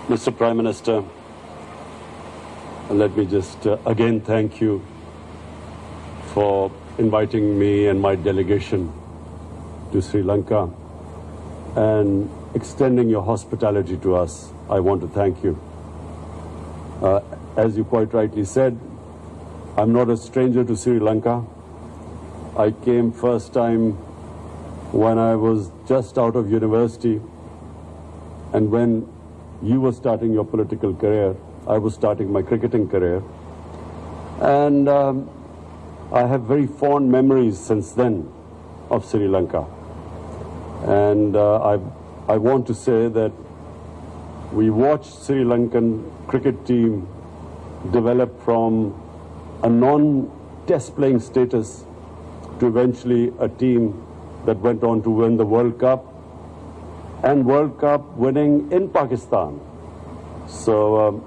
Mr. Prime Minister, let me just again thank you for inviting me and my delegation to Sri Lanka and extending your hospitality to us. I want to thank you. As you quite rightly said, I'm not a stranger to Sri Lanka. I came first time when I was just out of university, and when you were starting your political career, I was starting my cricketing career. And I have very fond memories since then of Sri Lanka. And I want to say that we watched Sri Lankan cricket team develop from a non-test playing status to eventually a team that went on to win the World Cup, and World Cup winning in Pakistan. So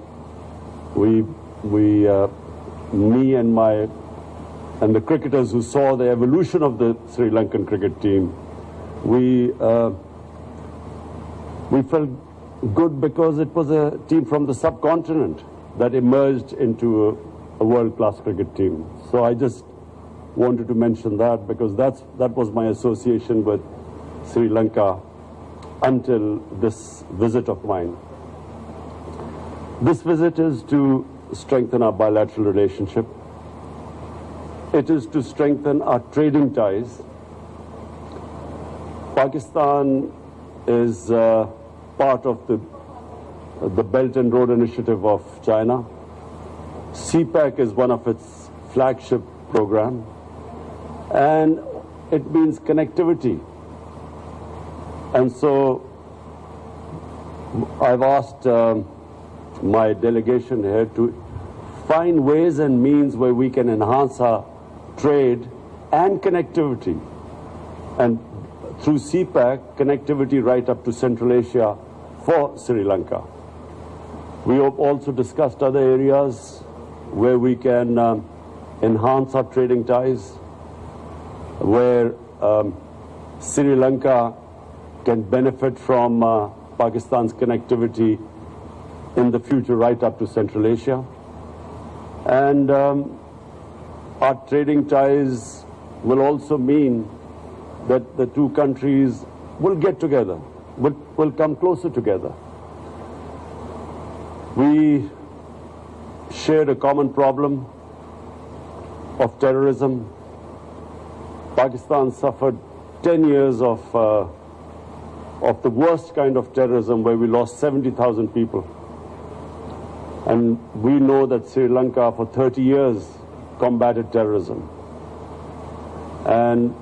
me and the cricketers who saw the evolution of the Sri Lankan cricket team, we felt good because it was a team from the subcontinent that emerged into a world-class cricket team. So I just wanted to mention that because that was my association with Sri Lanka until this visit of mine. This visit is to strengthen our bilateral relationship. It is to strengthen our trading ties. Pakistan is part of the Belt and Road Initiative of China. CPEC is one of its flagship program, and it means connectivity. And so I've asked my delegation here to find ways and means where we can enhance our trade and connectivity. And through CPEC, connectivity right up to Central Asia for Sri Lanka. We have also discussed other areas where we can enhance our trading ties, where Sri Lanka can benefit from Pakistan's connectivity in the future right up to Central Asia. And our trading ties will also mean that the two countries will get together, will come closer together. We shared a common problem of terrorism. Pakistan suffered 10 years of the worst kind of terrorism where we lost 70,000 people. And we know that Sri Lanka for 30 years combated terrorism. And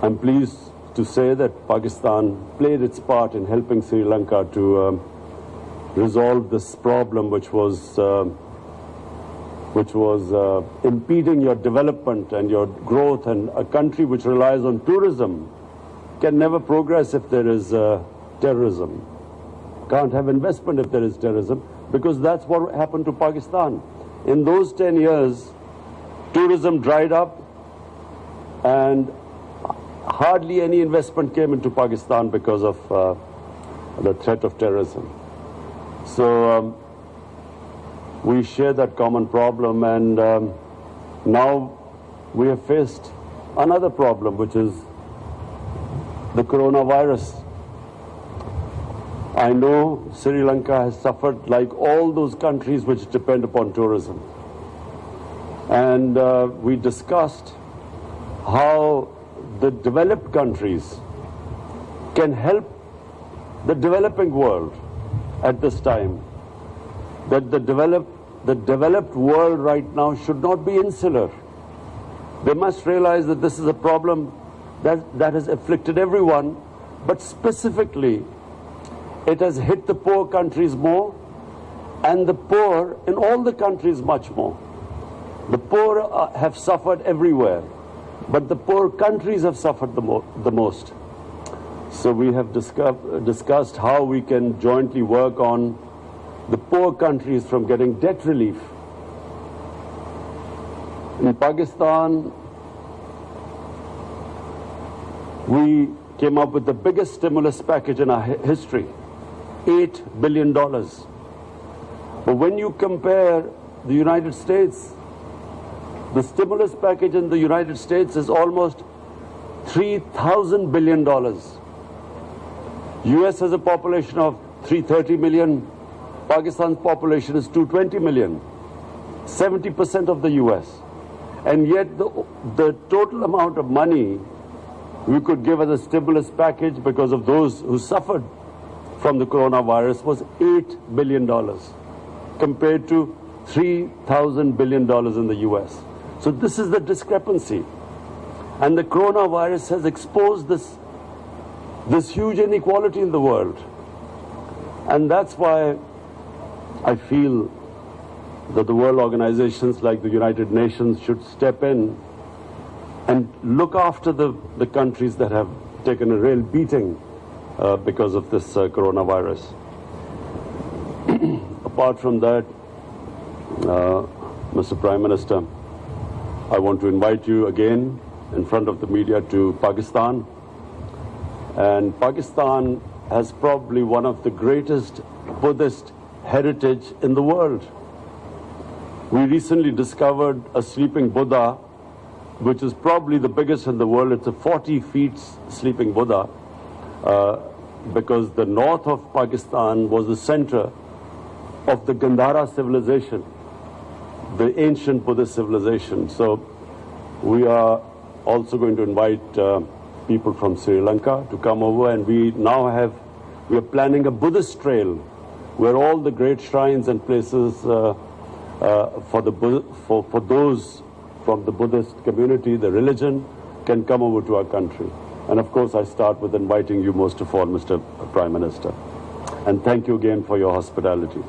I'm pleased to say that Pakistan played its part in helping Sri Lanka to resolve this problem which was impeding your development and your growth, and a country which relies on tourism can never progress if there is terrorism. Can't have investment if there is terrorism, because that's what happened to Pakistan. In those 10 years, tourism dried up and hardly any investment came into Pakistan because of the threat of terrorism. So we share that common problem, and now we have faced another problem, which is the coronavirus. I know Sri Lanka has suffered like all those countries which depend upon tourism. And we discussed how the developed countries can help the developing world at this time. That the developed world right now should not be insular. They must realize that this is a problem that has afflicted everyone, but specifically it has hit the poor countries more, and the poor in all the countries much more. The poor have suffered everywhere, but the poor countries have suffered the most. So we have discussed how we can jointly work on the poor countries from getting debt relief. In Pakistan, we came up with the biggest stimulus package in our history. $8 billion. But when you compare the United States, the stimulus package in the United States is almost $3,000 billion. US has a population of 330 million. Pakistan's population is 220 million, 70% of the US. And yet the total amount of money we could give as a stimulus package because of those who suffered from the coronavirus was $8 billion compared to $3,000 billion in the US. So this is the discrepancy. And the coronavirus has exposed this huge inequality in the world. And that's why I feel that the world organizations like the United Nations should step in and look after the countries that have taken a real beating because of this coronavirus. Apart from that, Mr. Prime Minister, I want to invite you again in front of the media to Pakistan. And Pakistan has probably one of the greatest Buddhist heritage in the world. We recently discovered a sleeping Buddha, which is probably the biggest in the world. It's a 40 feet sleeping Buddha, because the north of Pakistan was the center of the Gandhara civilization, the ancient Buddhist civilization. So we are also going to invite people from Sri Lanka to come over, and we are planning a Buddhist trail where all the great shrines and places for those from the Buddhist community, the religion, can come over to our country. And of course, I start with inviting you most of all, Mr. Prime Minister. And thank you again for your hospitality.